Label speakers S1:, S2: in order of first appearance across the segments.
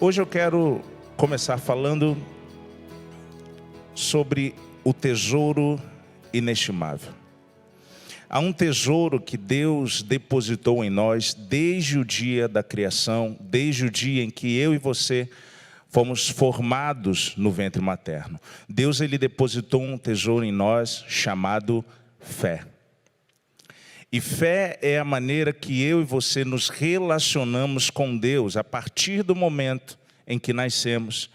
S1: Hoje eu quero começar falando sobre o tesouro inestimável. Há um tesouro que Deus depositou em nós desde o dia da criação, desde o dia em que eu e você fomos formados no ventre materno. Deus, ele depositou um tesouro em nós chamado fé. E fé é a maneira que eu e você nos relacionamos com Deus a partir do momento em que nascemos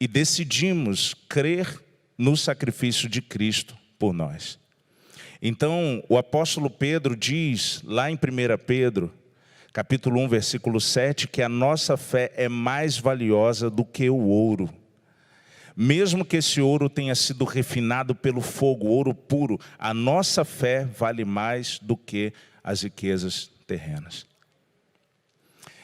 S1: e decidimos crer no sacrifício de Cristo por nós. Então, o apóstolo Pedro diz, lá em 1 Pedro, capítulo 1, versículo 7, que a nossa fé é mais valiosa do que o ouro. Mesmo que esse ouro tenha sido refinado pelo fogo, ouro puro, a nossa fé vale mais do que as riquezas terrenas.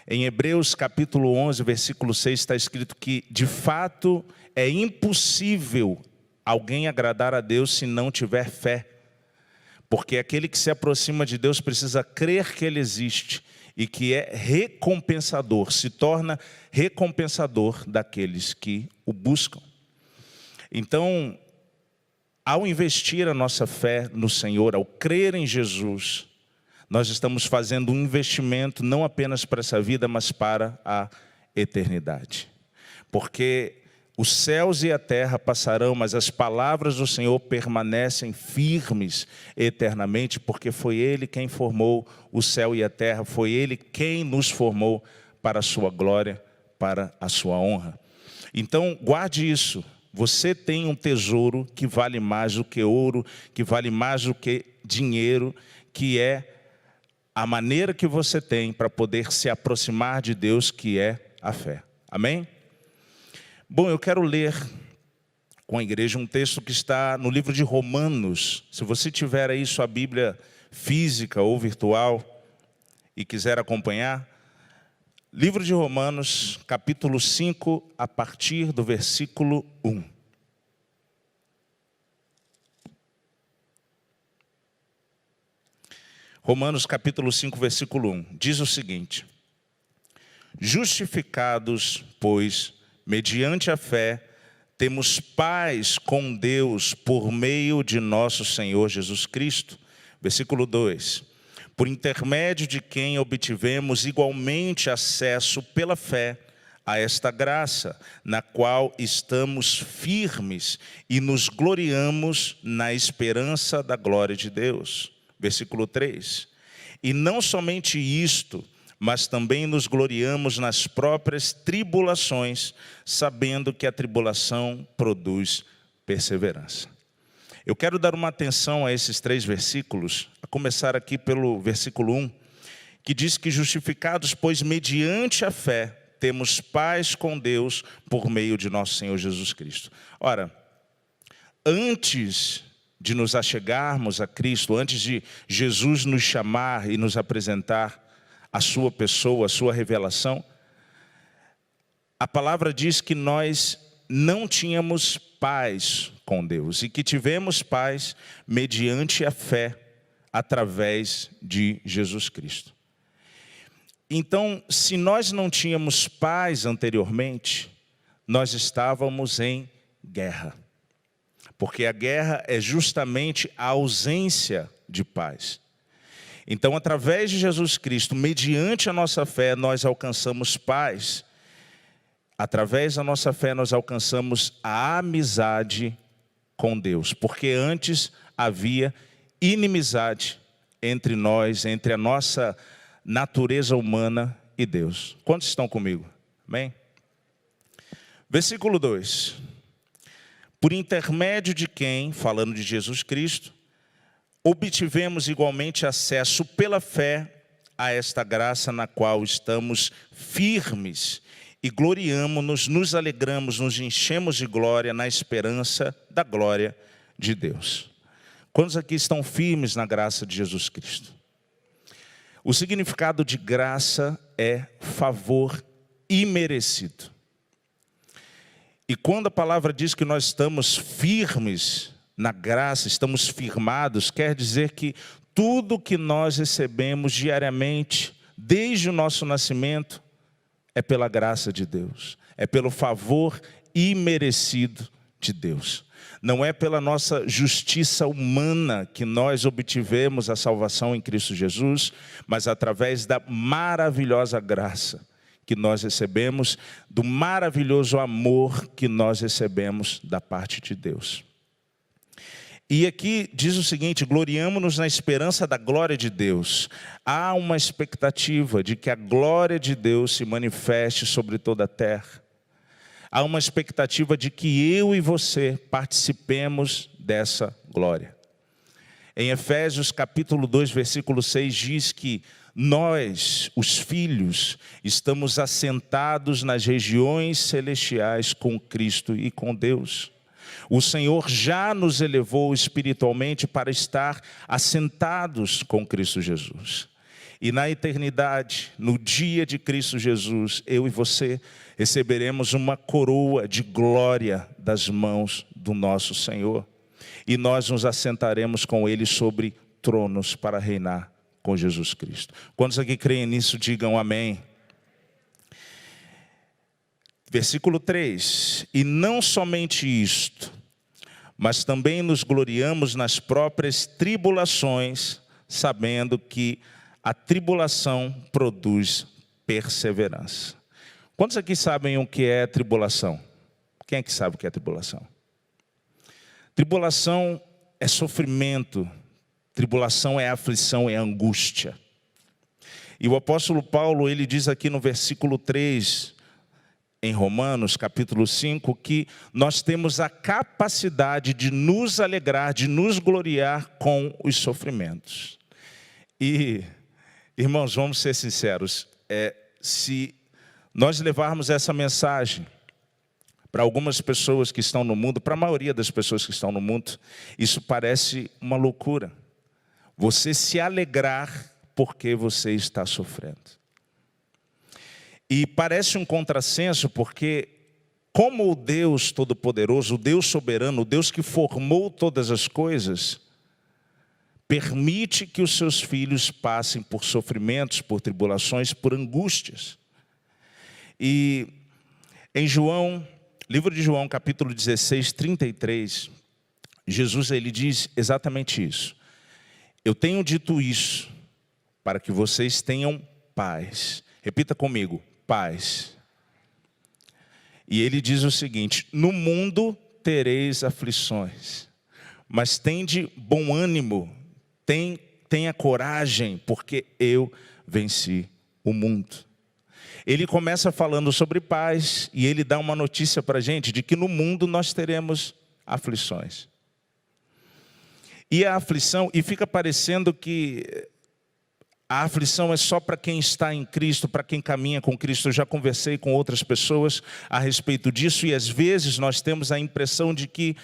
S1: Em Hebreus capítulo 11, versículo 6, está escrito que, de fato, é impossível alguém agradar a Deus se não tiver fé. Porque aquele que se aproxima de Deus precisa crer que Ele existe e que é recompensador, se torna recompensador daqueles que o buscam. Então, ao investir a nossa fé no Senhor, ao crer em Jesus, nós estamos fazendo um investimento não apenas para essa vida, mas para a eternidade. Porque os céus e a terra passarão, mas as palavras do Senhor permanecem firmes eternamente, porque foi Ele quem formou o céu e a terra, foi Ele quem nos formou para a sua glória, para a sua honra. Então, guarde isso. Você tem um tesouro que vale mais do que ouro, que vale mais do que dinheiro, que é a maneira que você tem para poder se aproximar de Deus, que é a fé. Amém? Bom, eu quero ler com a igreja um texto que está no livro de Romanos. Se você tiver aí sua Bíblia física ou virtual e quiser acompanhar, livro de Romanos, capítulo 5, a partir do versículo 1. Romanos, capítulo 5, versículo 1. Diz o seguinte: justificados, pois, mediante a fé, temos paz com Deus por meio de nosso Senhor Jesus Cristo. Versículo 2. Por intermédio de quem obtivemos igualmente acesso pela fé a esta graça, na qual estamos firmes e nos gloriamos na esperança da glória de Deus. Versículo 3. E não somente isto, mas também nos gloriamos nas próprias tribulações, sabendo que a tribulação produz perseverança. Eu quero dar uma atenção a esses 3 versículos, a começar aqui pelo versículo 1, que diz que justificados, pois mediante a fé, temos paz com Deus por meio de nosso Senhor Jesus Cristo. Ora, antes de nos achegarmos a Cristo, antes de Jesus nos chamar e nos apresentar a sua pessoa, a sua revelação, a palavra diz que nós não tínhamos paz com Deus e que tivemos paz mediante a fé através de Jesus Cristo. Então, se nós não tínhamos paz anteriormente, nós estávamos em guerra. Porque a guerra é justamente a ausência de paz. Então, através de Jesus Cristo, mediante a nossa fé, nós alcançamos paz. Através da nossa fé, nós alcançamos a amizade com Deus. Porque antes havia inimizade entre nós, entre a nossa natureza humana e Deus. Quantos estão comigo? Amém? Versículo 2. Por intermédio de quem, falando de Jesus Cristo, obtivemos igualmente acesso pela fé a esta graça na qual estamos firmes e gloriamo-nos, nos alegramos, nos enchemos de glória na esperança da glória de Deus. Quantos aqui estão firmes na graça de Jesus Cristo? O significado de graça é favor imerecido. E quando a palavra diz que nós estamos firmes na graça, estamos firmados, quer dizer que tudo que nós recebemos diariamente, desde o nosso nascimento, é pela graça de Deus, é pelo favor imerecido de Deus. Não é pela nossa justiça humana que nós obtivemos a salvação em Cristo Jesus, mas através da maravilhosa graça que nós recebemos, do maravilhoso amor que nós recebemos da parte de Deus. E aqui diz o seguinte: gloriamo-nos na esperança da glória de Deus. Há uma expectativa de que a glória de Deus se manifeste sobre toda a terra. Há uma expectativa de que eu e você participemos dessa glória. Em Efésios capítulo 2, versículo 6, diz que nós, os filhos, estamos assentados nas regiões celestiais com Cristo e com Deus. O Senhor já nos elevou espiritualmente para estar assentados com Cristo Jesus. E na eternidade, no dia de Cristo Jesus, eu e você receberemos uma coroa de glória das mãos do nosso Senhor. E nós nos assentaremos com Ele sobre tronos para reinar com Jesus Cristo. Quantos aqui creem nisso, digam amém. Versículo 3, e não somente isto, mas também nos gloriamos nas próprias tribulações, sabendo que a tribulação produz perseverança. Quantos aqui sabem o que é tribulação? Quem é que sabe o que é tribulação? Tribulação é sofrimento, tribulação é aflição, é angústia. E o apóstolo Paulo, ele diz aqui no versículo 3, em Romanos, capítulo 5, que nós temos a capacidade de nos alegrar, de nos gloriar com os sofrimentos. E, irmãos, vamos ser sinceros, se nós levarmos essa mensagem para algumas pessoas que estão no mundo, para a maioria das pessoas que estão no mundo, isso parece uma loucura. Você se alegrar porque você está sofrendo. E parece um contrassenso porque, como o Deus Todo-Poderoso, o Deus Soberano, o Deus que formou todas as coisas, permite que os seus filhos passem por sofrimentos, por tribulações, por angústias. E em João, livro de João, capítulo 16, 33, Jesus ele diz exatamente isso. Eu tenho dito isso para que vocês tenham paz. Repita comigo, paz. E ele diz o seguinte: no mundo tereis aflições, mas tende bom ânimo, tenha coragem, porque eu venci o mundo. Ele começa falando sobre paz e ele dá uma notícia para a gente de que no mundo nós teremos aflições. E a aflição, e fica parecendo que a aflição é só para quem está em Cristo, para quem caminha com Cristo. Eu já conversei com outras pessoas a respeito disso e às vezes nós temos a impressão de que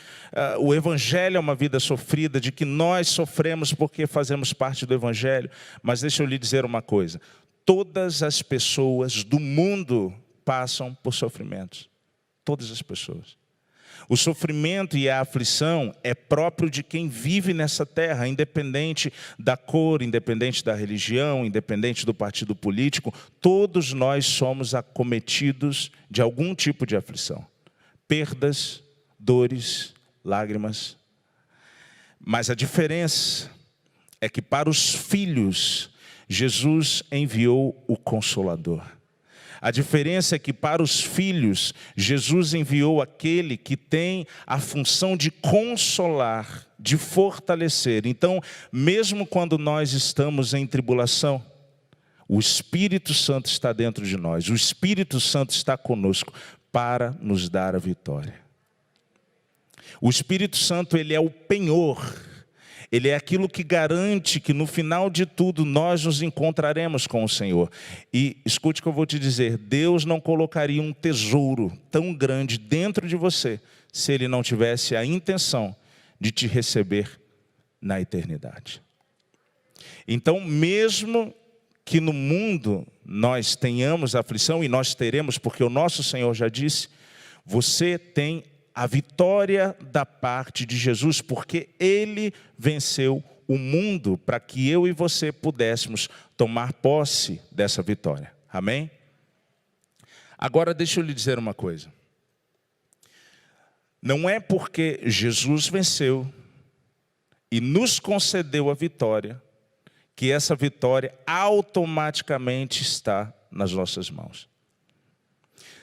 S1: o Evangelho é uma vida sofrida, de que nós sofremos porque fazemos parte do Evangelho. Mas deixa eu lhe dizer uma coisa, todas as pessoas do mundo passam por sofrimentos, todas as pessoas. O sofrimento e a aflição é próprio de quem vive nessa terra, independente da cor, independente da religião, independente do partido político. Todos nós somos acometidos de algum tipo de aflição. Perdas, dores, lágrimas. Mas a diferença é que para os filhos, Jesus enviou o Consolador. A diferença é que para os filhos, Jesus enviou aquele que tem a função de consolar, de fortalecer. Então, mesmo quando nós estamos em tribulação, o Espírito Santo está dentro de nós. O Espírito Santo está conosco para nos dar a vitória. O Espírito Santo, ele é o penhor. Ele é aquilo que garante que no final de tudo nós nos encontraremos com o Senhor. E escute o que eu vou te dizer, Deus não colocaria um tesouro tão grande dentro de você, se Ele não tivesse a intenção de te receber na eternidade. Então, mesmo que no mundo nós tenhamos aflição, e nós teremos, porque o nosso Senhor já disse, você tem a vitória da parte de Jesus, porque Ele venceu o mundo para que eu e você pudéssemos tomar posse dessa vitória. Amém? Agora deixa eu lhe dizer uma coisa. Não é porque Jesus venceu e nos concedeu a vitória, que essa vitória automaticamente está nas nossas mãos.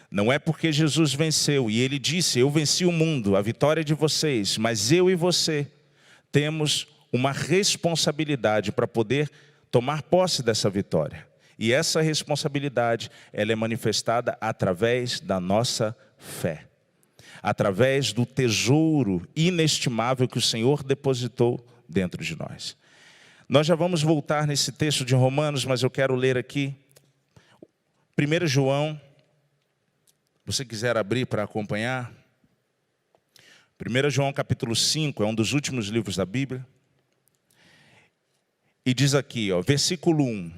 S1: Não é porque Jesus venceu e Ele disse, eu venci o mundo, a vitória é de vocês, mas eu e você temos uma responsabilidade para poder tomar posse dessa vitória. E essa responsabilidade, ela é manifestada através da nossa fé. Através do tesouro inestimável que o Senhor depositou dentro de nós. Nós já vamos voltar nesse texto de Romanos, mas eu quero ler aqui 1 João, se você quiser abrir para acompanhar. 1 João capítulo 5, é um dos últimos livros da Bíblia. E diz aqui, versículo 1,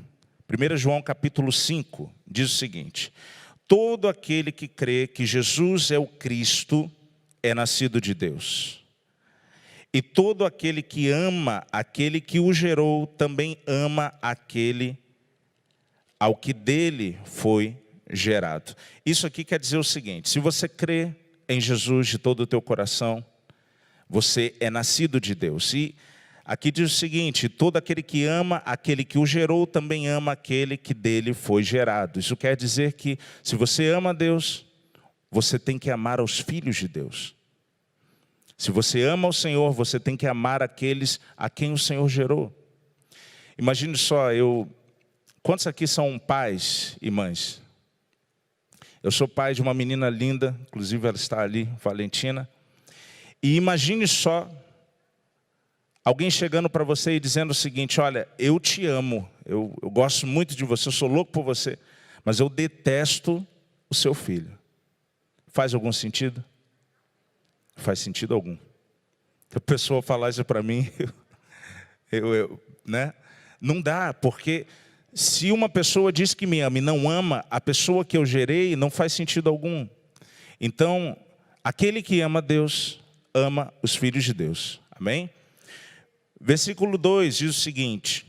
S1: 1 João capítulo 5, diz o seguinte: todo aquele que crê que Jesus é o Cristo é nascido de Deus. E todo aquele que ama aquele que o gerou, também ama aquele ao que dele foi gerado. Isso aqui quer dizer o seguinte: se você crê em Jesus de todo o teu coração, você é nascido de Deus. E aqui diz o seguinte: todo aquele que ama aquele que o gerou, também ama aquele que dele foi gerado. Isso quer dizer que se você ama Deus, você tem que amar os filhos de Deus. Se você ama o Senhor, você tem que amar aqueles a quem o Senhor gerou. Imagine só, quantos aqui são pais e mães? Eu sou pai de uma menina linda, inclusive ela está ali, Valentina. E imagine só alguém chegando para você e dizendo o seguinte: olha, eu te amo, eu gosto muito de você, eu sou louco por você, mas eu detesto o seu filho. Faz algum sentido? Não faz sentido algum. A pessoa falar isso para mim, né? Não dá, porque se uma pessoa diz que me ama e não ama a pessoa que eu gerei, não faz sentido algum. Então, aquele que ama Deus, ama os filhos de Deus. Amém? Versículo 2 diz o seguinte: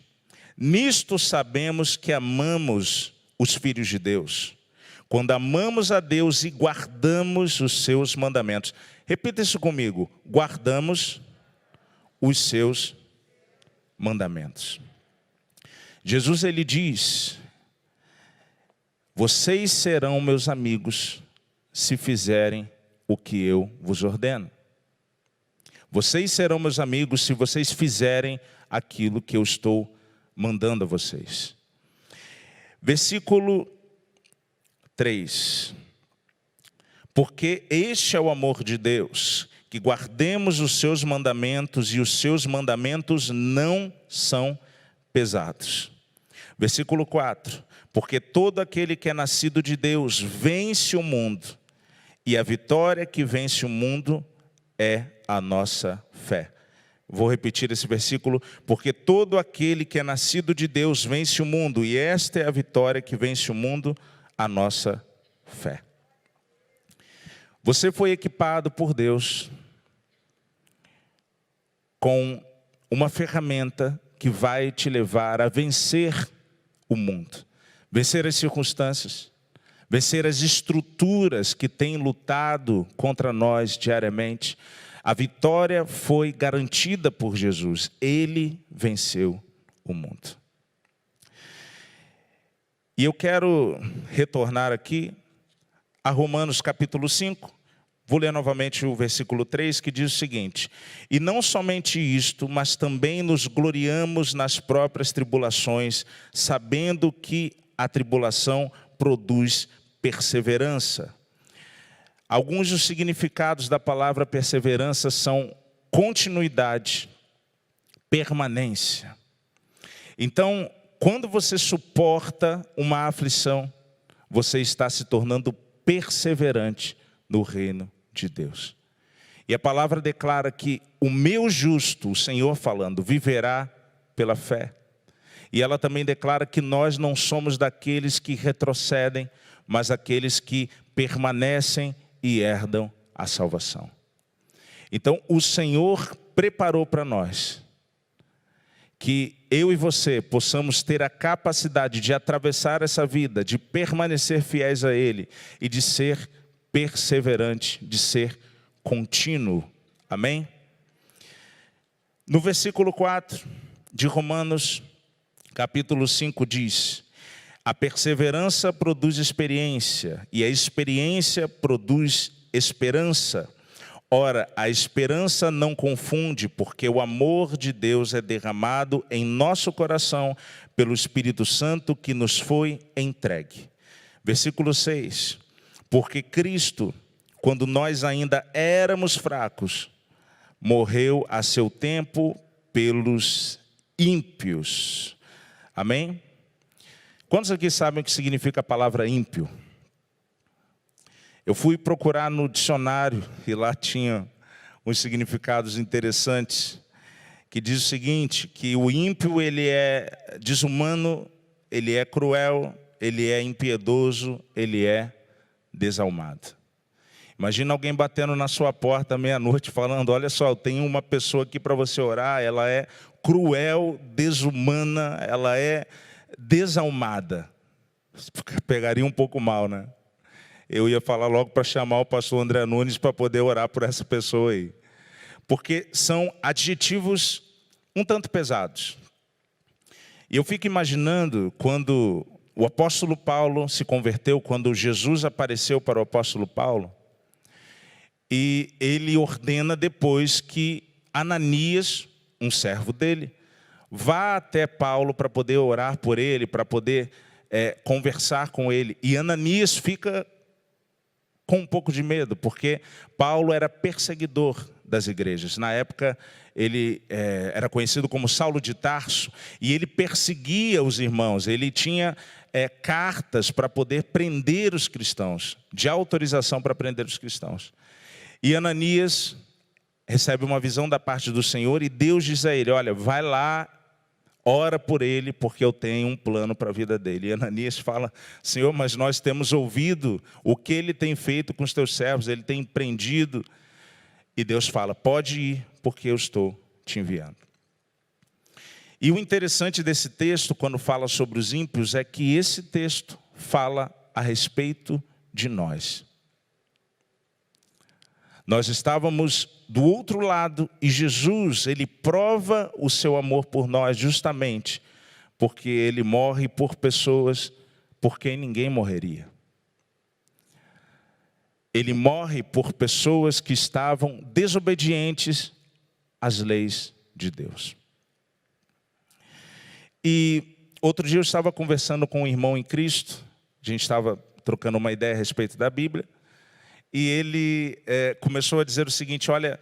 S1: nisto sabemos que amamos os filhos de Deus, quando amamos a Deus e guardamos os seus mandamentos. Repita isso comigo: guardamos os seus mandamentos. Jesus, ele diz: vocês serão meus amigos se fizerem o que eu vos ordeno. Vocês serão meus amigos se vocês fizerem aquilo que eu estou mandando a vocês. Versículo 3. Porque este é o amor de Deus, que guardemos os seus mandamentos, e os seus mandamentos não são pesados. Versículo 4. Porque todo aquele que é nascido de Deus vence o mundo, e a vitória que vence o mundo é a nossa fé. Vou repetir esse versículo: porque todo aquele que é nascido de Deus vence o mundo, e esta é a vitória que vence o mundo, a nossa fé. Você foi equipado por Deus com uma ferramenta que vai te levar a vencer o mundo, vencer as circunstâncias, vencer as estruturas que têm lutado contra nós diariamente. A vitória foi garantida por Jesus. Ele venceu o mundo. E eu quero retornar aqui a Romanos capítulo 5. Vou ler novamente o versículo 3, que diz o seguinte: e não somente isto, mas também nos gloriamos nas próprias tribulações, sabendo que a tribulação produz perseverança. Alguns dos significados da palavra perseverança são continuidade, permanência. Então, quando você suporta uma aflição, você está se tornando perseverante no reino de Deus. E a palavra declara que o meu justo, o Senhor falando, viverá pela fé. E ela também declara que nós não somos daqueles que retrocedem, mas aqueles que permanecem e herdam a salvação. Então, o Senhor preparou para nós que eu e você possamos ter a capacidade de atravessar essa vida, de permanecer fiéis a Ele e de ser perseverante, de ser contínuo. Amém? No versículo 4 de Romanos, capítulo 5, diz: a perseverança produz experiência, e a experiência produz esperança. Ora, a esperança não confunde, porque o amor de Deus é derramado em nosso coração pelo Espírito Santo que nos foi entregue. Versículo 6. Porque Cristo, quando nós ainda éramos fracos, morreu a seu tempo pelos ímpios. Amém? Quantos aqui sabem o que significa a palavra ímpio? Eu fui procurar no dicionário e lá tinha uns significados interessantes, que diz o seguinte, que o ímpio ele é desumano, ele é cruel, ele é impiedoso, ele é desalmado. Imagina alguém batendo na sua porta meia-noite falando: olha só, eu tenho uma pessoa aqui para você orar, ela é cruel, desumana, ela é desalmada. Pegaria um pouco mal, né? Eu ia falar logo para chamar o pastor André Nunes para poder orar por essa pessoa aí. Porque são adjetivos um tanto pesados. E eu fico imaginando quando o apóstolo Paulo se converteu, quando Jesus apareceu para o apóstolo Paulo, e ele ordena depois que Ananias, um servo dele, vá até Paulo para poder orar por ele, para poder conversar com ele. E Ananias fica com um pouco de medo, porque Paulo era perseguidor das igrejas. Na época, ele era conhecido como Saulo de Tarso, e ele perseguia os irmãos, ele tinha cartas para poder prender os cristãos, de autorização para prender os cristãos. E Ananias recebe uma visão da parte do Senhor, e Deus diz a ele: olha, vai lá, ora por ele, porque eu tenho um plano para a vida dele. E Ananias fala: Senhor, mas nós temos ouvido o que ele tem feito com os teus servos, ele tem empreendido. E Deus fala: pode ir, porque eu estou te enviando. E o interessante desse texto, quando fala sobre os ímpios, é que esse texto fala a respeito de nós. Nós estávamos do outro lado e Jesus, ele prova o seu amor por nós justamente porque ele morre por pessoas por quem ninguém morreria. Ele morre por pessoas que estavam desobedientes às leis de Deus. E outro dia eu estava conversando com um irmão em Cristo, a gente estava trocando uma ideia a respeito da Bíblia, e ele começou a dizer o seguinte: olha,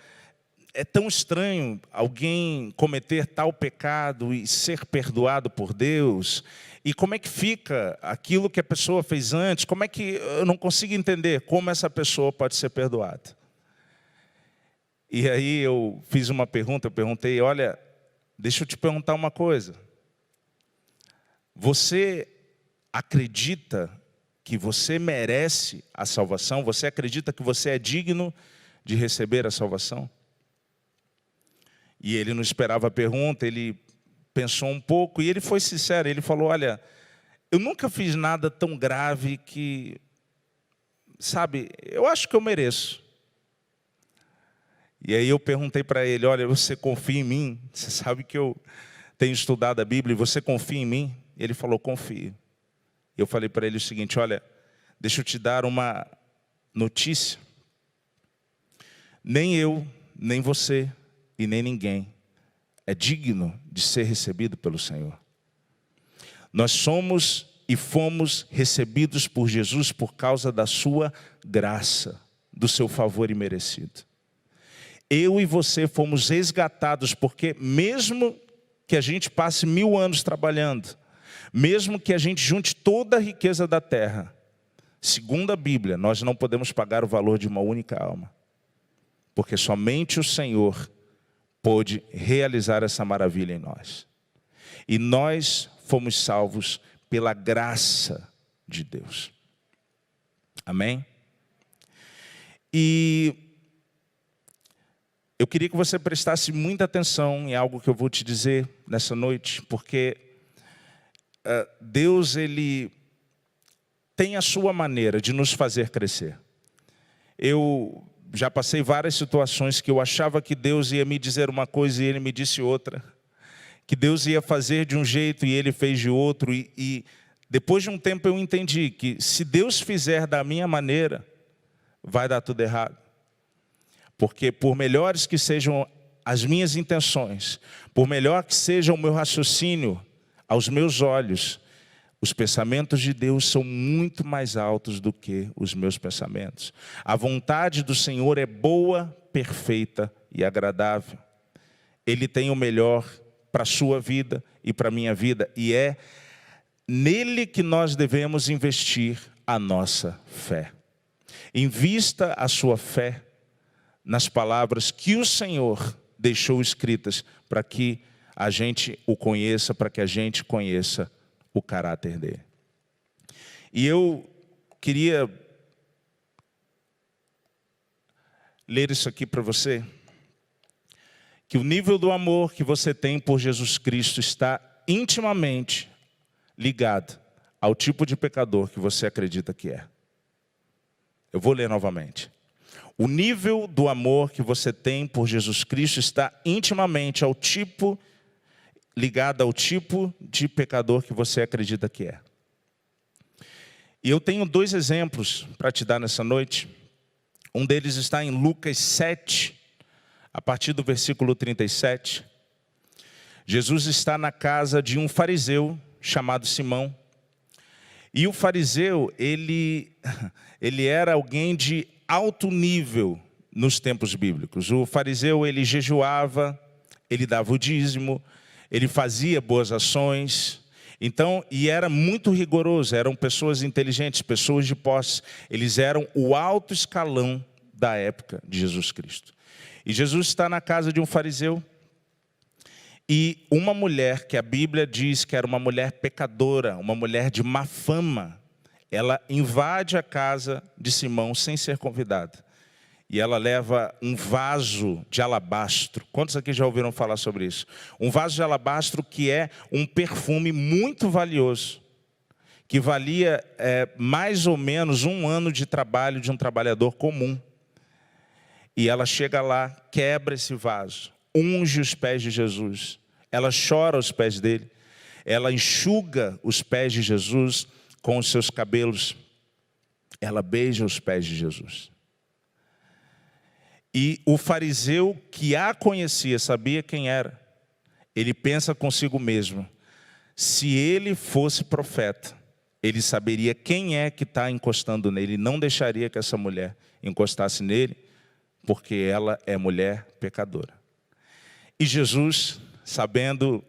S1: é tão estranho alguém cometer tal pecado e ser perdoado por Deus, e como é que fica aquilo que a pessoa fez antes? Como é que eu não consigo entender como essa pessoa pode ser perdoada? E aí eu fiz uma pergunta, eu perguntei: olha, deixa eu te perguntar uma coisa. Você acredita que você merece a salvação? Você acredita que você é digno de receber a salvação? E ele não esperava a pergunta, ele pensou um pouco e ele foi sincero. Ele falou: olha, eu nunca fiz nada tão grave que, sabe, eu acho que eu mereço. E aí eu perguntei para ele: olha, você confia em mim? Você sabe que eu tenho estudado a Bíblia e você confia em mim? E ele falou: confio. Eu falei para ele o seguinte: olha, deixa eu te dar uma notícia. Nem eu, nem você e nem ninguém é digno de ser recebido pelo Senhor. Nós somos e fomos recebidos por Jesus por causa da sua graça, do seu favor imerecido. Eu e você fomos resgatados porque mesmo que a gente passe 1000 anos trabalhando, mesmo que a gente junte toda a riqueza da terra, segundo a Bíblia, nós não podemos pagar o valor de uma única alma. Porque somente o Senhor pôde realizar essa maravilha em nós. E nós fomos salvos pela graça de Deus. Amém? E Eu queria que você prestasse muita atenção em algo que eu vou te dizer nessa noite, porque Deus, Ele tem a sua maneira de nos fazer crescer. Eu já passei várias situações que eu achava que Deus ia me dizer uma coisa e Ele me disse outra. Que Deus ia fazer de um jeito e Ele fez de outro. E depois de um tempo eu entendi que se Deus fizer da minha maneira, vai dar tudo errado. Porque por melhores que sejam as minhas intenções, por melhor que seja o meu raciocínio, aos meus olhos, os pensamentos de Deus são muito mais altos do que os meus pensamentos. A vontade do Senhor é boa, perfeita e agradável. Ele tem o melhor para a sua vida e para a minha vida. E é nele que nós devemos investir a nossa fé. Invista a sua fé nas palavras que o Senhor deixou escritas para que a gente o conheça, para que a gente conheça o caráter dele. E eu queria ler isso aqui para você, que o nível do amor que você tem por Jesus Cristo está intimamente ligado ao tipo de pecador que você acredita que é. Eu vou ler novamente. O nível do amor que você tem por Jesus Cristo está intimamente ligado ao tipo de pecador que você acredita que é. E eu tenho 2 exemplos para te dar nessa noite. Um deles está em Lucas 7, a partir do versículo 37. Jesus está na casa de um fariseu chamado Simão. E o fariseu, ele era alguém de alto nível nos tempos bíblicos. O fariseu, ele jejuava, ele dava o dízimo, ele fazia boas ações. Então, e era muito rigoroso, eram pessoas inteligentes, pessoas de posse. Eles eram o alto escalão da época de Jesus Cristo. E Jesus está na casa de um fariseu. E uma mulher que a Bíblia diz que era uma mulher pecadora, uma mulher de má fama, ela invade a casa de Simão sem ser convidada. E ela leva um vaso de alabastro. Quantos aqui já ouviram falar sobre isso? Um vaso de alabastro que é um perfume muito valioso, que valia mais ou menos 1 ano de trabalho de um trabalhador comum. E ela chega lá, quebra esse vaso, unge os pés de Jesus. Ela chora aos pés dele. Ela enxuga os pés de Jesus com os seus cabelos. Ela beija os pés de Jesus. E o fariseu que a conhecia, sabia quem era. Ele pensa consigo mesmo: se ele fosse profeta, ele saberia quem é que está encostando nele. Ele não deixaria que essa mulher encostasse nele, porque ela é mulher pecadora. E Jesus, sabendo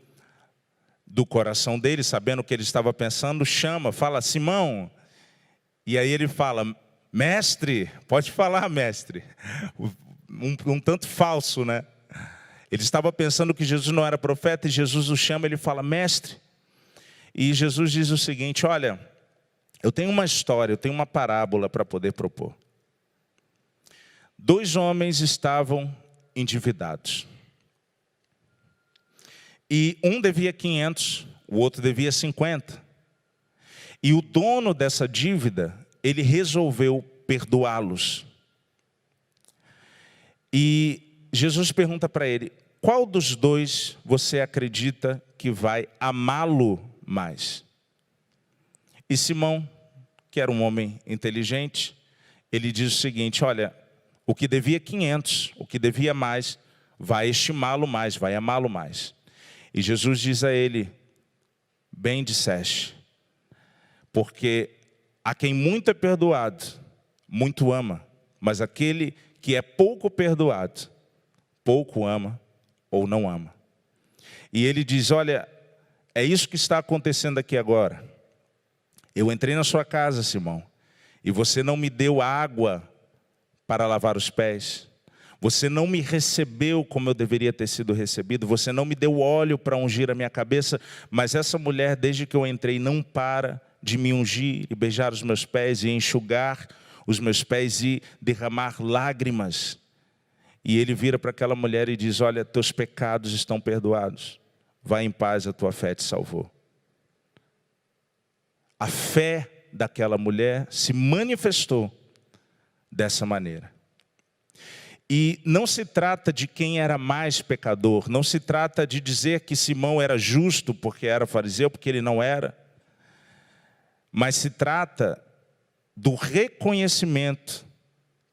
S1: do coração dele, sabendo o que ele estava pensando, fala: Simão. E aí ele fala: mestre, pode falar, mestre. Um tanto falso, né? Ele estava pensando que Jesus não era profeta, e Jesus o chama, ele fala: mestre. E Jesus diz o seguinte: olha, eu tenho uma história, eu tenho uma parábola para poder propor. 2 homens estavam endividados. E um devia 500, o outro devia 50. E o dono dessa dívida, ele resolveu perdoá-los. E Jesus pergunta para ele: qual dos 2 você acredita que vai amá-lo mais? E Simão, que era um homem inteligente, ele diz o seguinte: olha, o que devia 500, o que devia mais, vai estimá-lo mais, vai amá-lo mais. E Jesus diz a ele: bem disseste, porque a quem muito é perdoado, muito ama, mas aquele que é pouco perdoado, pouco ama ou não ama. E ele diz: olha, é isso que está acontecendo aqui agora. Eu entrei na sua casa, Simão, e você não me deu água para lavar os pés. Você não me recebeu como eu deveria ter sido recebido. Você não me deu óleo para ungir a minha cabeça. Mas essa mulher, desde que eu entrei, não para de me ungir e beijar os meus pés e enxugar os meus pés e derramar lágrimas. E ele vira para aquela mulher e diz: olha, teus pecados estão perdoados. Vai em paz, a tua fé te salvou. A fé daquela mulher se manifestou dessa maneira. E não se trata de quem era mais pecador, não se trata de dizer que Simão era justo porque era fariseu, porque ele não era. Mas se trata do reconhecimento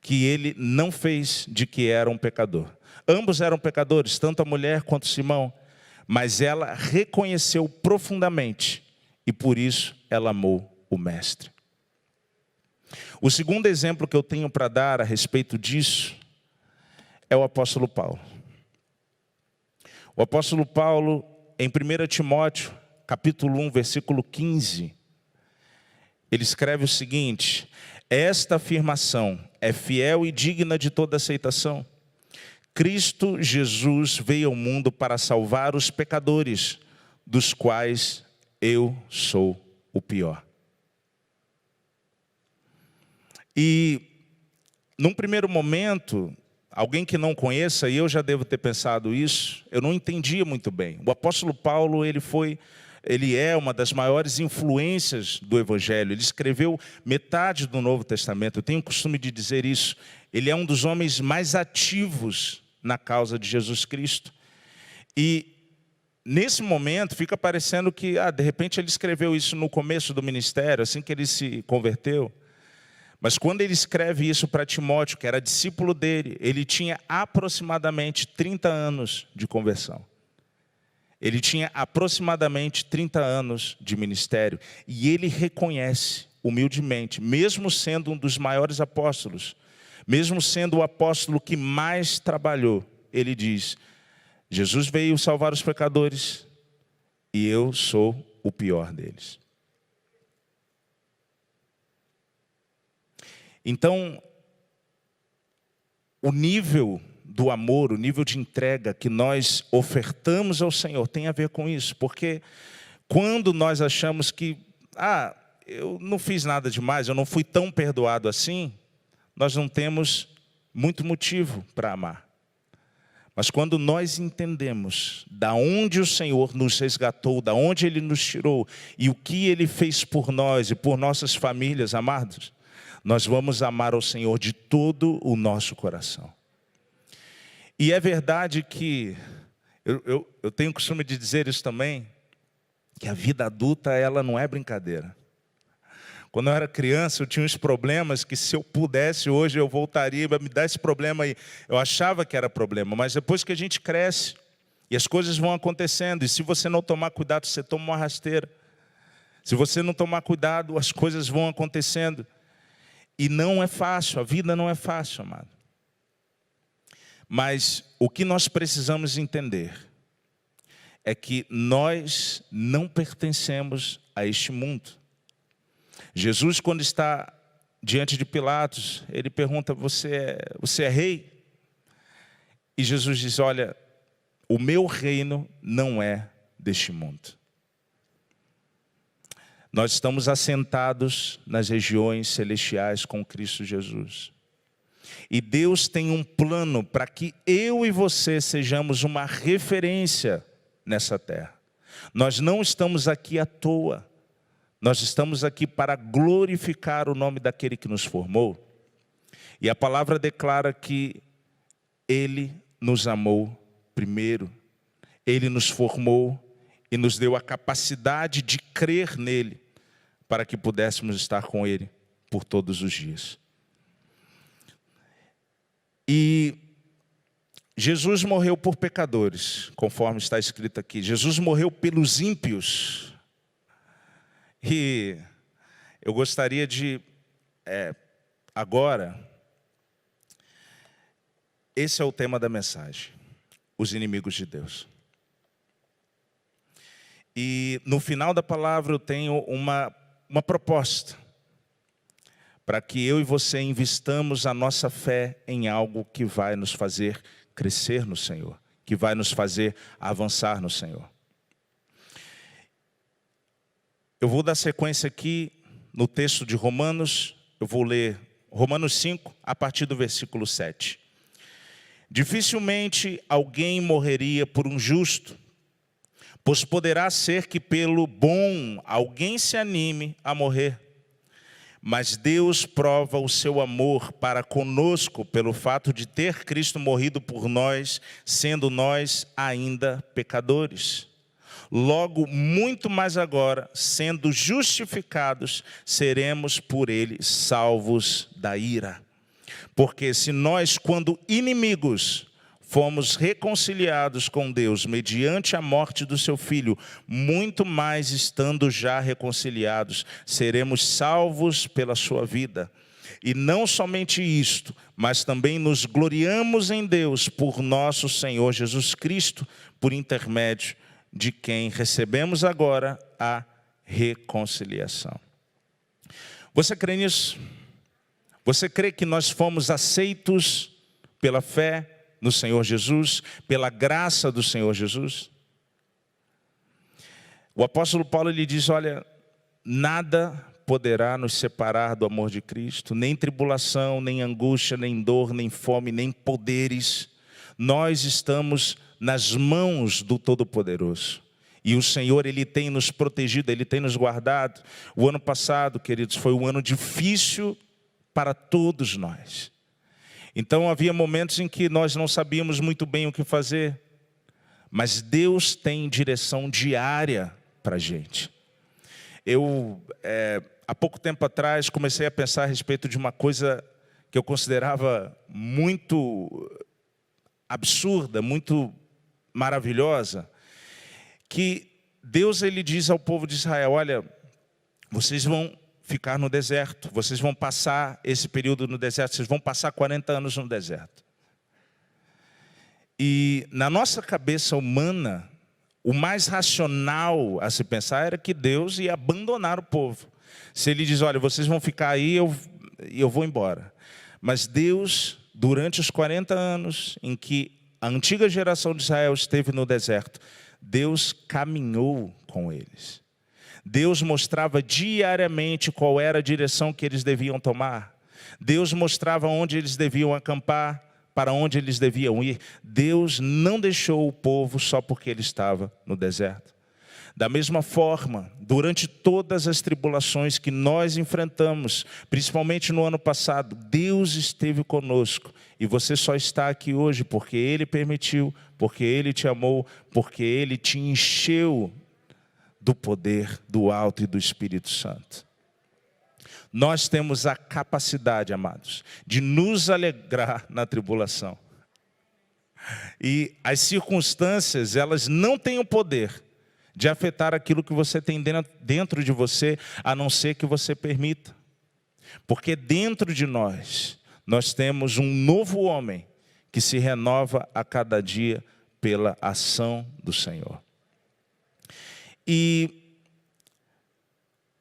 S1: que ele não fez de que era um pecador. Ambos eram pecadores, tanto a mulher quanto Simão, mas ela reconheceu profundamente e por isso ela amou o Mestre. O segundo exemplo que eu tenho para dar a respeito disso é o apóstolo Paulo. O apóstolo Paulo, em 1 Timóteo, capítulo 1, versículo 15, ele escreve o seguinte: esta afirmação é fiel e digna de toda aceitação. Cristo Jesus veio ao mundo para salvar os pecadores, dos quais eu sou o pior. E, num primeiro momento, alguém que não conheça, e eu já devo ter pensado isso, eu não entendia muito bem. O apóstolo Paulo, ele é uma das maiores influências do Evangelho. Ele escreveu metade do Novo Testamento. Eu tenho o costume de dizer isso. Ele é um dos homens mais ativos na causa de Jesus Cristo. E nesse momento fica parecendo que, de repente ele escreveu isso no começo do ministério, assim que ele se converteu. Mas quando ele escreve isso para Timóteo, que era discípulo dele, ele tinha aproximadamente 30 anos de conversão. Ele tinha aproximadamente 30 anos de ministério. E ele reconhece, humildemente, mesmo sendo um dos maiores apóstolos, mesmo sendo o apóstolo que mais trabalhou, ele diz: Jesus veio salvar os pecadores e eu sou o pior deles. Então, o nível do amor, o nível de entrega que nós ofertamos ao Senhor tem a ver com isso. Porque quando nós achamos que, eu não fiz nada demais, eu não fui tão perdoado assim, nós não temos muito motivo para amar. Mas quando nós entendemos da onde o Senhor nos resgatou, da onde Ele nos tirou, e o que Ele fez por nós e por nossas famílias, amados, nós vamos amar ao Senhor de todo o nosso coração. E é verdade que, eu tenho o costume de dizer isso também, que a vida adulta, ela não é brincadeira. Quando eu era criança, eu tinha uns problemas que, se eu pudesse hoje, eu voltaria a me dar esse problema aí. Eu achava que era problema, mas depois que a gente cresce, e as coisas vão acontecendo, e se você não tomar cuidado, você toma uma rasteira. Se você não tomar cuidado, as coisas vão acontecendo. E não é fácil, a vida não é fácil, amado. Mas o que nós precisamos entender é que nós não pertencemos a este mundo. Jesus, quando está diante de Pilatos, ele pergunta: você é rei? E Jesus diz: olha, o meu reino não é deste mundo. Nós estamos assentados nas regiões celestiais com Cristo Jesus. E Deus tem um plano para que eu e você sejamos uma referência nessa terra. Nós não estamos aqui à toa. Nós estamos aqui para glorificar o nome daquele que nos formou. E a palavra declara que Ele nos amou primeiro. Ele nos formou e nos deu a capacidade de crer nele, para que pudéssemos estar com Ele por todos os dias. E Jesus morreu por pecadores, conforme está escrito aqui. Jesus morreu pelos ímpios. E eu gostaria de, agora, esse é o tema da mensagem: os inimigos de Deus. E no final da palavra eu tenho uma proposta, para que eu e você investamos a nossa fé em algo que vai nos fazer crescer no Senhor, que vai nos fazer avançar no Senhor. Eu vou dar sequência aqui no texto de Romanos. Eu vou ler Romanos 5, a partir do versículo 7. Dificilmente alguém morreria por um justo, pois poderá ser que pelo bom alguém se anime a morrer. Mas Deus prova o seu amor para conosco pelo fato de ter Cristo morrido por nós, sendo nós ainda pecadores. Logo, muito mais agora, sendo justificados, seremos por ele salvos da ira. Porque se nós, quando inimigos, fomos reconciliados com Deus mediante a morte do seu Filho, muito mais estando já reconciliados, seremos salvos pela sua vida. E não somente isto, mas também nos gloriamos em Deus por nosso Senhor Jesus Cristo, por intermédio de quem recebemos agora a reconciliação. Você crê nisso? Você crê que nós fomos aceitos pela fé no Senhor Jesus, pela graça do Senhor Jesus? O apóstolo Paulo ele diz, olha, nada poderá nos separar do amor de Cristo, nem tribulação, nem angústia, nem dor, nem fome, nem poderes. Nós estamos nas mãos do Todo-Poderoso. E o Senhor, Ele tem nos protegido, Ele tem nos guardado. O ano passado, queridos, foi um ano difícil para todos nós. Então havia momentos em que nós não sabíamos muito bem o que fazer, mas Deus tem direção diária para a gente. Há pouco tempo atrás, comecei a pensar a respeito de uma coisa que eu considerava muito absurda, muito maravilhosa, que Deus ele diz ao povo de Israel, olha, vocês vão ficar no deserto, vocês vão passar esse período no deserto, vocês vão passar 40 anos no deserto. E na nossa cabeça humana, o mais racional a se pensar era que Deus ia abandonar o povo. Se ele diz, olha, vocês vão ficar aí, eu vou embora. Mas Deus, durante os 40 anos em que a antiga geração de Israel esteve no deserto, Deus caminhou com eles. Deus mostrava diariamente qual era a direção que eles deviam tomar. Deus mostrava onde eles deviam acampar, para onde eles deviam ir. Deus não deixou o povo só porque ele estava no deserto. Da mesma forma, durante todas as tribulações que nós enfrentamos, principalmente no ano passado, Deus esteve conosco. E você só está aqui hoje porque Ele permitiu, porque Ele te amou, porque Ele te encheu do poder do alto e do Espírito Santo. Nós temos a capacidade, amados, de nos alegrar na tribulação. E as circunstâncias, elas não têm o poder de afetar aquilo que você tem dentro de você, a não ser que você permita. Porque dentro de nós temos um novo homem que se renova a cada dia pela ação do Senhor. E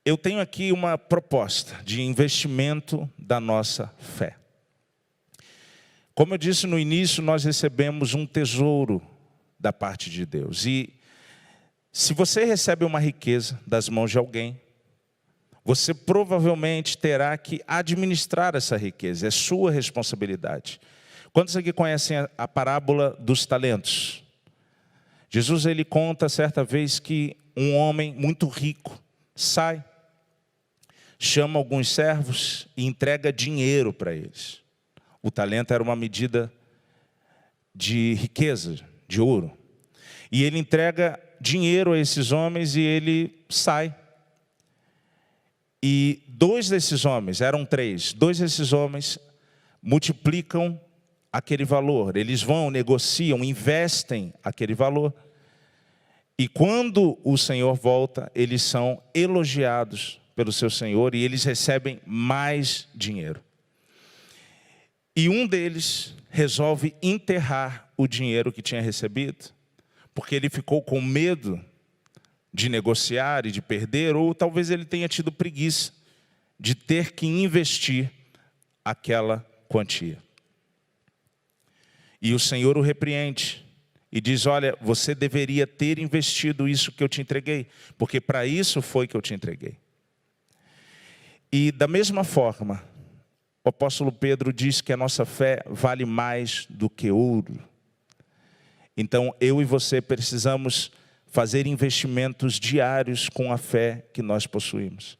S1: eu tenho aqui uma proposta de investimento da nossa fé. Como eu disse no início, nós recebemos um tesouro da parte de Deus. E se você recebe uma riqueza das mãos de alguém, você provavelmente terá que administrar essa riqueza, é sua responsabilidade. Quantos aqui conhecem a parábola dos talentos? Jesus ele conta certa vez que um homem muito rico sai, chama alguns servos e entrega dinheiro para eles. O talento era uma medida de riqueza, de ouro. E ele entrega dinheiro a esses homens e ele sai. E 2 desses homens, eram 3, 2 desses homens multiplicam aquele valor. Eles vão, negociam, investem aquele valor. E quando o Senhor volta, eles são elogiados pelo seu Senhor e eles recebem mais dinheiro. E um deles resolve enterrar o dinheiro que tinha recebido, porque ele ficou com medo de negociar e de perder, ou talvez ele tenha tido preguiça de ter que investir aquela quantia. E o Senhor o repreende e diz, olha, você deveria ter investido isso que eu te entreguei, porque para isso foi que eu te entreguei. E da mesma forma, o apóstolo Pedro diz que a nossa fé vale mais do que ouro. Então, eu e você precisamos fazer investimentos diários com a fé que nós possuímos.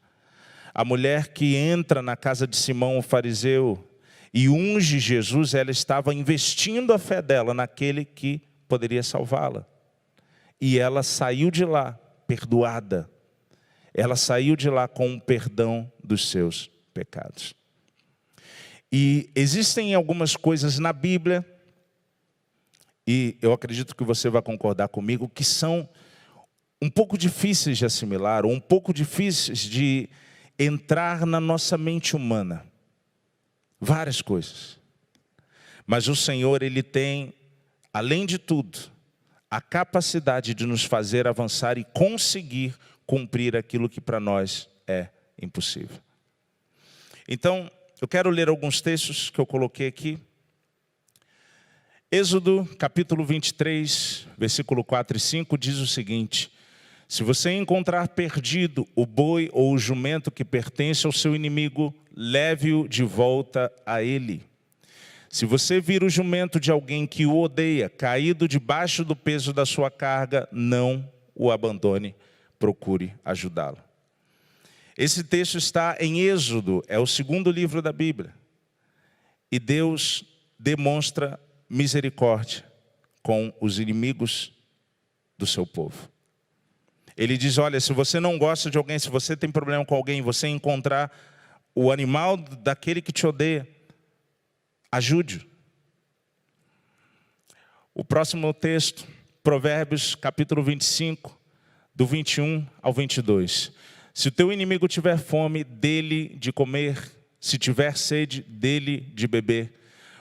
S1: A mulher que entra na casa de Simão, o fariseu, e unge Jesus, ela estava investindo a fé dela naquele que poderia salvá-la. E ela saiu de lá perdoada. Ela saiu de lá com o perdão dos seus pecados. E existem algumas coisas na Bíblia, e eu acredito que você vai concordar comigo, que são um pouco difíceis de assimilar, ou um pouco difíceis de entrar na nossa mente humana. Várias coisas. Mas o Senhor, Ele tem, além de tudo, a capacidade de nos fazer avançar e conseguir cumprir aquilo que para nós é impossível. Então, eu quero ler alguns textos que eu coloquei aqui. Êxodo, capítulo 23, versículo 4 e 5, diz o seguinte: se você encontrar perdido o boi ou o jumento que pertence ao seu inimigo, leve-o de volta a ele. Se você vir o jumento de alguém que o odeia, caído debaixo do peso da sua carga, não o abandone, procure ajudá-lo. Esse texto está em Êxodo, é o segundo livro da Bíblia. E Deus demonstra misericórdia com os inimigos do seu povo. Ele diz, olha, se você não gosta de alguém, se você tem problema com alguém, você encontrar o animal daquele que te odeia, ajude-o. O próximo texto, Provérbios, capítulo 25, do 21 ao 22. Se o teu inimigo tiver fome, dele de comer, se tiver sede, dele de beber.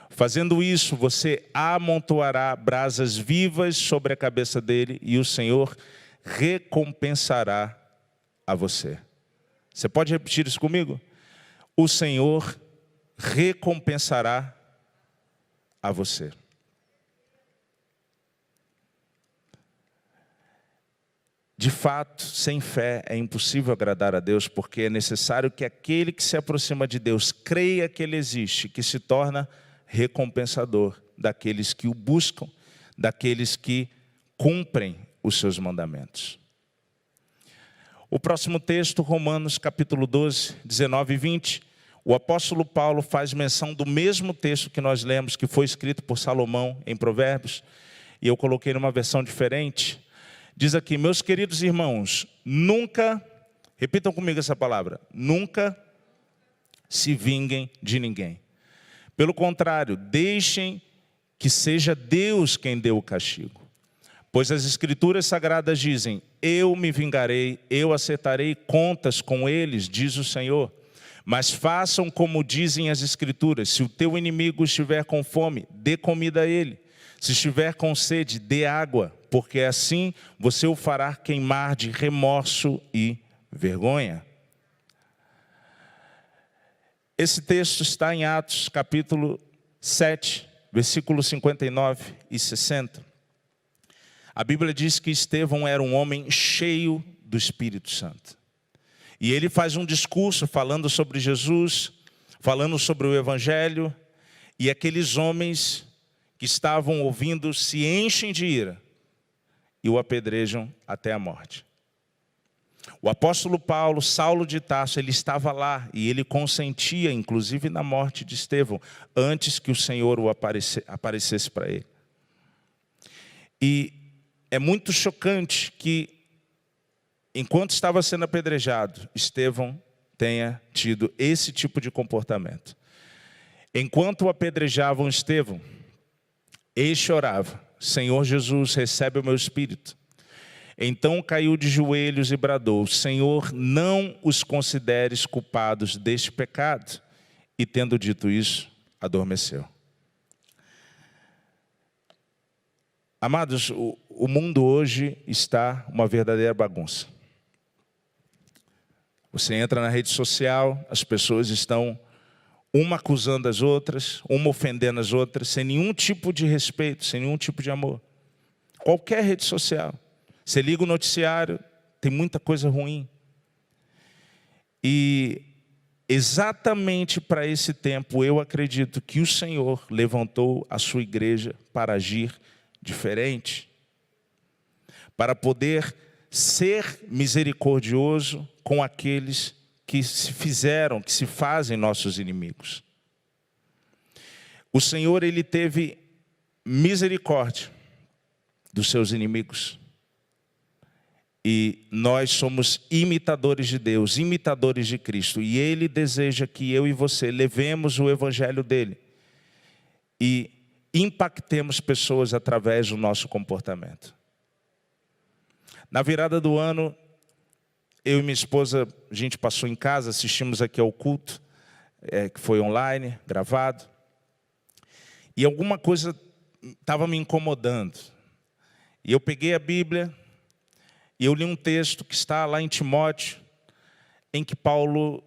S1: Fazendo isso, você amontoará brasas vivas sobre a cabeça dele e o Senhor recompensará a você. Você pode repetir isso comigo? O Senhor recompensará a você. De fato, sem fé é impossível agradar a Deus, porque é necessário que aquele que se aproxima de Deus creia que Ele existe, que se torna recompensador daqueles que o buscam, daqueles que cumprem os seus mandamentos. O próximo texto, Romanos capítulo 12, 19 e 20, o apóstolo Paulo faz menção do mesmo texto que nós lemos, que foi escrito por Salomão em Provérbios, e eu coloquei numa versão diferente. Diz aqui, meus queridos irmãos, nunca, repitam comigo essa palavra, nunca se vinguem de ninguém. Pelo contrário, deixem que seja Deus quem dê o castigo. Pois as Escrituras Sagradas dizem, eu me vingarei, eu acertarei contas com eles, diz o Senhor. Mas façam como dizem as Escrituras, se o teu inimigo estiver com fome, dê comida a ele. Se estiver com sede, dê água, porque assim você o fará queimar de remorso e vergonha. Esse texto está em Atos, capítulo 7, versículos 59 e 60. A Bíblia diz que Estevão era um homem cheio do Espírito Santo. E ele faz um discurso falando sobre Jesus, falando sobre o Evangelho, e aqueles homens que estavam ouvindo se enchem de ira e o apedrejam até a morte. O apóstolo Paulo, Saulo de Tarso, ele estava lá e ele consentia, inclusive, na morte de Estevão, antes que o Senhor o aparecesse para ele. E é muito chocante que, enquanto estava sendo apedrejado, Estevão tenha tido esse tipo de comportamento. Enquanto apedrejavam Estevão, ele chorava, Senhor Jesus, recebe o meu espírito. Então caiu de joelhos e bradou, Senhor, não os consideres culpados deste pecado. E tendo dito isso, adormeceu. Amados, o mundo hoje está uma verdadeira bagunça. Você entra na rede social, as pessoas estão uma acusando as outras, uma ofendendo as outras, sem nenhum tipo de respeito, sem nenhum tipo de amor. Qualquer rede social. Você liga o noticiário, tem muita coisa ruim. E exatamente para esse tempo, eu acredito que o Senhor levantou a sua igreja para agir diferente, para poder ser misericordioso com aqueles que se fizeram, que se fazem nossos inimigos. O Senhor, Ele teve misericórdia dos seus inimigos. E nós somos imitadores de Deus, imitadores de Cristo. E Ele deseja que eu e você levemos o Evangelho dEle e impactemos pessoas através do nosso comportamento. Na virada do ano, eu e minha esposa, a gente passou em casa, assistimos aqui ao culto, que foi online, gravado. E alguma coisa estava me incomodando. E eu peguei a Bíblia e eu li um texto que está lá em Timóteo, em que Paulo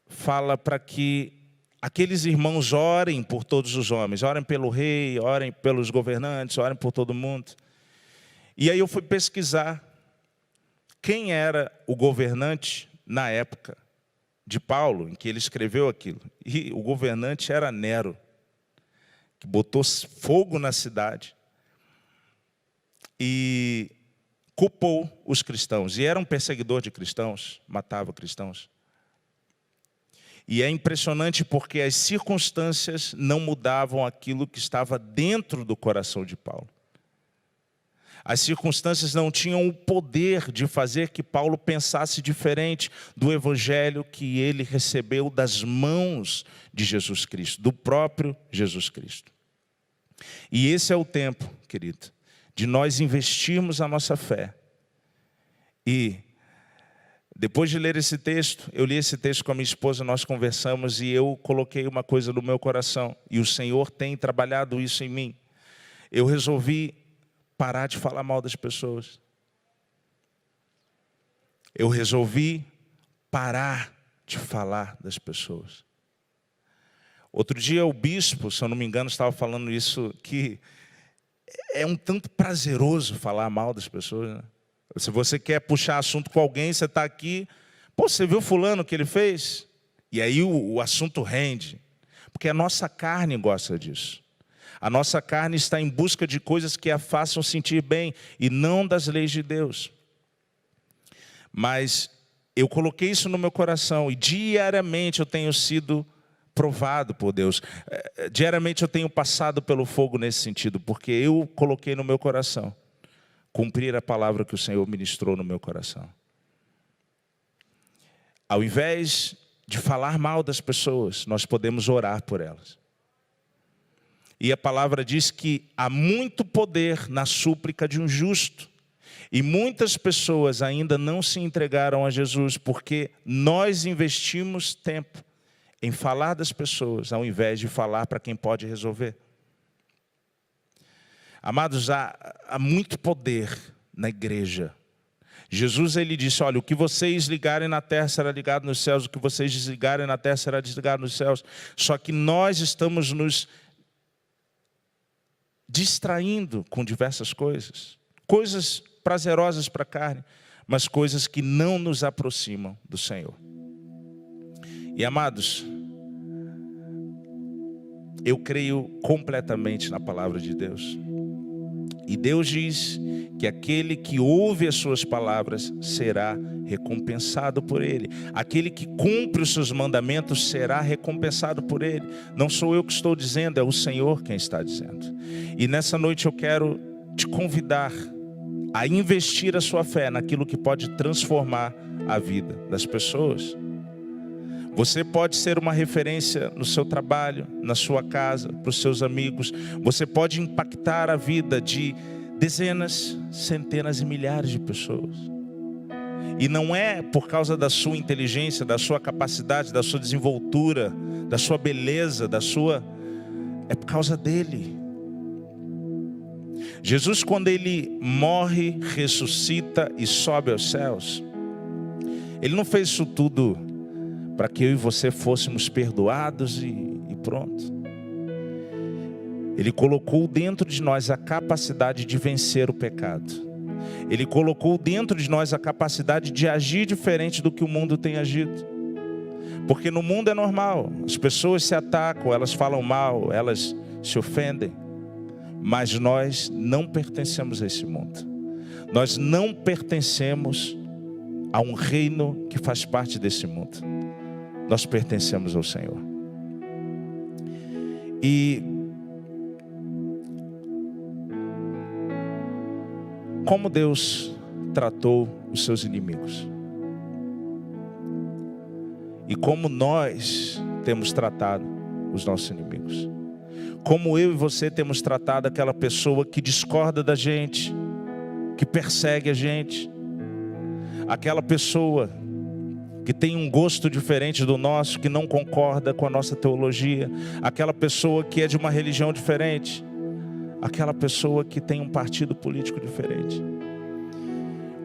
S1: fala para que aqueles irmãos orem por todos os homens, orem pelo rei, orem pelos governantes, orem por todo mundo. E aí eu fui pesquisar quem era o governante na época de Paulo, em que ele escreveu aquilo. E o governante era Nero, que botou fogo na cidade e culpou os cristãos. E era um perseguidor de cristãos, matava cristãos. E é impressionante porque as circunstâncias não mudavam aquilo que estava dentro do coração de Paulo. As circunstâncias não tinham o poder de fazer que Paulo pensasse diferente do evangelho que ele recebeu das mãos de Jesus Cristo, do próprio Jesus Cristo. E esse é o tempo, querido, de nós investirmos a nossa fé. E depois de ler esse texto, eu li esse texto com a minha esposa, nós conversamos e eu coloquei uma coisa no meu coração. E o Senhor tem trabalhado isso em mim. Eu resolvi parar de falar mal das pessoas. Eu resolvi parar de falar das pessoas. Outro dia o bispo, se eu não me engano, estava falando isso, que é um tanto prazeroso falar mal das pessoas, né? Se você quer puxar assunto com alguém, você está aqui, pô, você viu fulano o que ele fez? E aí o assunto rende. Porque a nossa carne gosta disso. A nossa carne está em busca de coisas que a façam sentir bem e não das leis de Deus. Mas eu coloquei isso no meu coração e diariamente eu tenho sido provado por Deus. Diariamente eu tenho passado pelo fogo nesse sentido, porque eu coloquei no meu coração cumprir a palavra que o Senhor ministrou no meu coração. Ao invés de falar mal das pessoas, nós podemos orar por elas. E a palavra diz que há muito poder na súplica de um justo. E muitas pessoas ainda não se entregaram a Jesus, porque nós investimos tempo em falar das pessoas, ao invés de falar para quem pode resolver. Amados, há muito poder na igreja. Jesus, ele disse, olha, o que vocês ligarem na terra será ligado nos céus, o que vocês desligarem na terra será desligado nos céus. Só que nós estamos nos distraindo com diversas coisas. Coisas prazerosas para a carne, mas coisas que não nos aproximam do Senhor. E amados, eu creio completamente na palavra de Deus. E Deus diz que aquele que ouve as suas palavras será recompensado por Ele. Aquele que cumpre os seus mandamentos será recompensado por Ele. Não sou eu que estou dizendo, é o Senhor quem está dizendo. E nessa noite eu quero te convidar a investir a sua fé naquilo que pode transformar a vida das pessoas. Você pode ser uma referência no seu trabalho, na sua casa, para os seus amigos. Você pode impactar a vida de dezenas, centenas e milhares de pessoas. E não é por causa da sua inteligência, da sua capacidade, da sua desenvoltura, da sua beleza, é por causa dele. Jesus, quando ele morre, ressuscita e sobe aos céus, ele não fez isso tudo para que eu e você fôssemos perdoados e pronto. Ele colocou dentro de nós a capacidade de vencer o pecado. Ele colocou dentro de nós a capacidade de agir diferente do que o mundo tem agido. Porque no mundo é normal, as pessoas se atacam, elas falam mal, elas se ofendem. Mas nós não pertencemos a esse mundo. Nós não pertencemos a um reino que faz parte desse mundo. Nós pertencemos ao Senhor. E como Deus tratou os seus inimigos? E como nós temos tratado os nossos inimigos? Como eu e você temos tratado aquela pessoa que discorda da gente, que persegue a gente, aquela pessoa que tem um gosto diferente do nosso, que não concorda com a nossa teologia, aquela pessoa que é de uma religião diferente, aquela pessoa que tem um partido político diferente.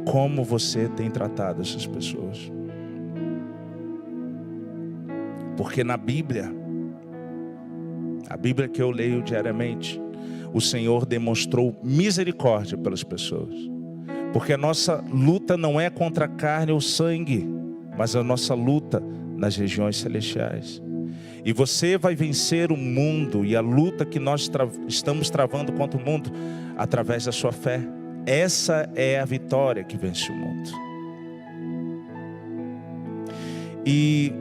S1: Como você tem tratado essas pessoas? Porque na Bíblia, a Bíblia que eu leio diariamente, o Senhor demonstrou misericórdia pelas pessoas. Porque a nossa luta não é contra a carne ou sangue, mas a nossa luta nas regiões celestiais. E você vai vencer o mundo e a luta que nós estamos travando contra o mundo através da sua fé. Essa é a vitória que vence o mundo. E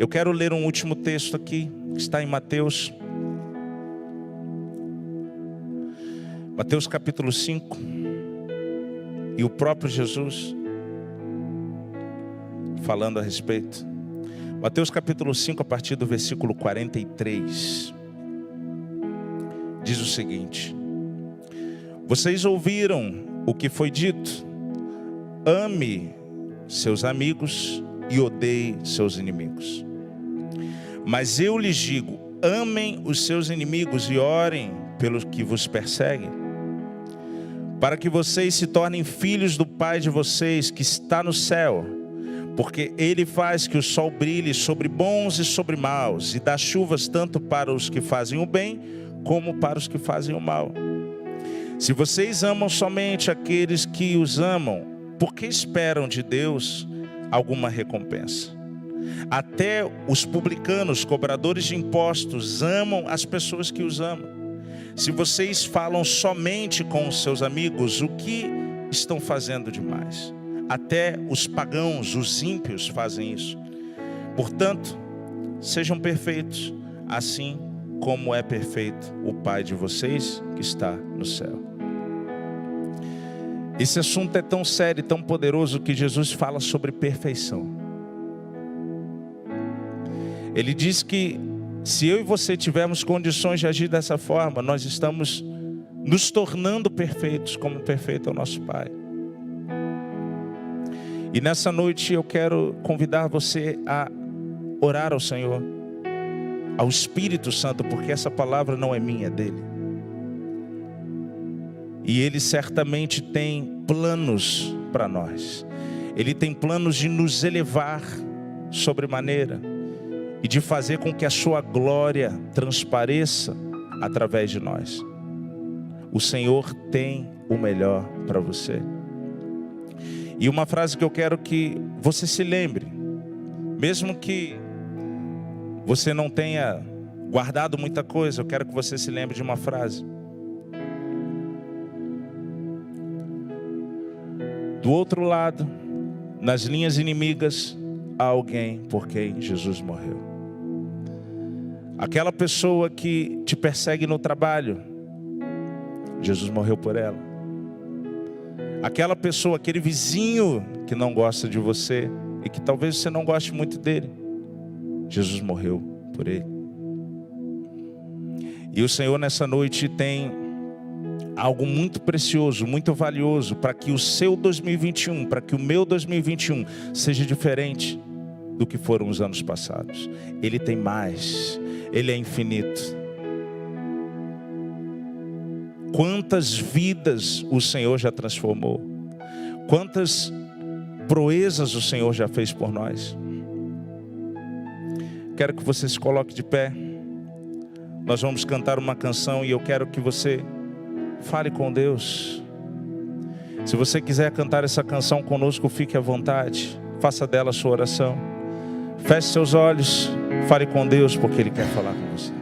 S1: eu quero ler um último texto aqui, que está em Mateus. Mateus capítulo 5. E o próprio Jesus falando a respeito. Mateus capítulo 5, a partir do versículo 43. Diz o seguinte: vocês ouviram o que foi dito: ame seus amigos e odeie seus inimigos. Mas eu lhes digo: amem os seus inimigos e orem pelos que vos perseguem, para que vocês se tornem filhos do Pai de vocês que está no céu, porque Ele faz que o sol brilhe sobre bons e sobre maus, e dá chuvas tanto para os que fazem o bem, como para os que fazem o mal. Se vocês amam somente aqueles que os amam, por que esperam de Deus alguma recompensa? Até os publicanos, cobradores de impostos, amam as pessoas que os amam. Se vocês falam somente com os seus amigos, o que estão fazendo demais? Até os pagãos, os ímpios fazem isso. Portanto, sejam perfeitos, assim como é perfeito o Pai de vocês que está no céu. Esse assunto é tão sério e tão poderoso que Jesus fala sobre perfeição. Ele diz que se eu e você tivermos condições de agir dessa forma, nós estamos nos tornando perfeitos, como perfeito é o nosso Pai. E nessa noite eu quero convidar você a orar ao Senhor, ao Espírito Santo, porque essa palavra não é minha, é dele. E Ele certamente tem planos para nós. Ele tem planos de nos elevar sobremaneira e de fazer com que a sua glória transpareça através de nós. O Senhor tem o melhor para você. E uma frase que eu quero que você se lembre, mesmo que você não tenha guardado muita coisa, eu quero que você se lembre de uma frase. Do outro lado, nas linhas inimigas, há alguém por quem Jesus morreu. Aquela pessoa que te persegue no trabalho, Jesus morreu por ela. Aquela pessoa, aquele vizinho que não gosta de você e que talvez você não goste muito dele, Jesus morreu por ele. E o Senhor nessa noite tem algo muito precioso, muito valioso, para que o seu 2021, para que o meu 2021 seja diferente do que foram os anos passados. Ele tem mais, Ele é infinito. Quantas vidas o Senhor já transformou, quantas proezas o Senhor já fez por nós. Quero que você se coloque de pé. Nós vamos cantar uma canção e eu quero que você fale com Deus. Se você quiser cantar essa canção conosco, fique à vontade. Faça dela a sua oração. Feche seus olhos, fale com Deus, porque Ele quer falar com você.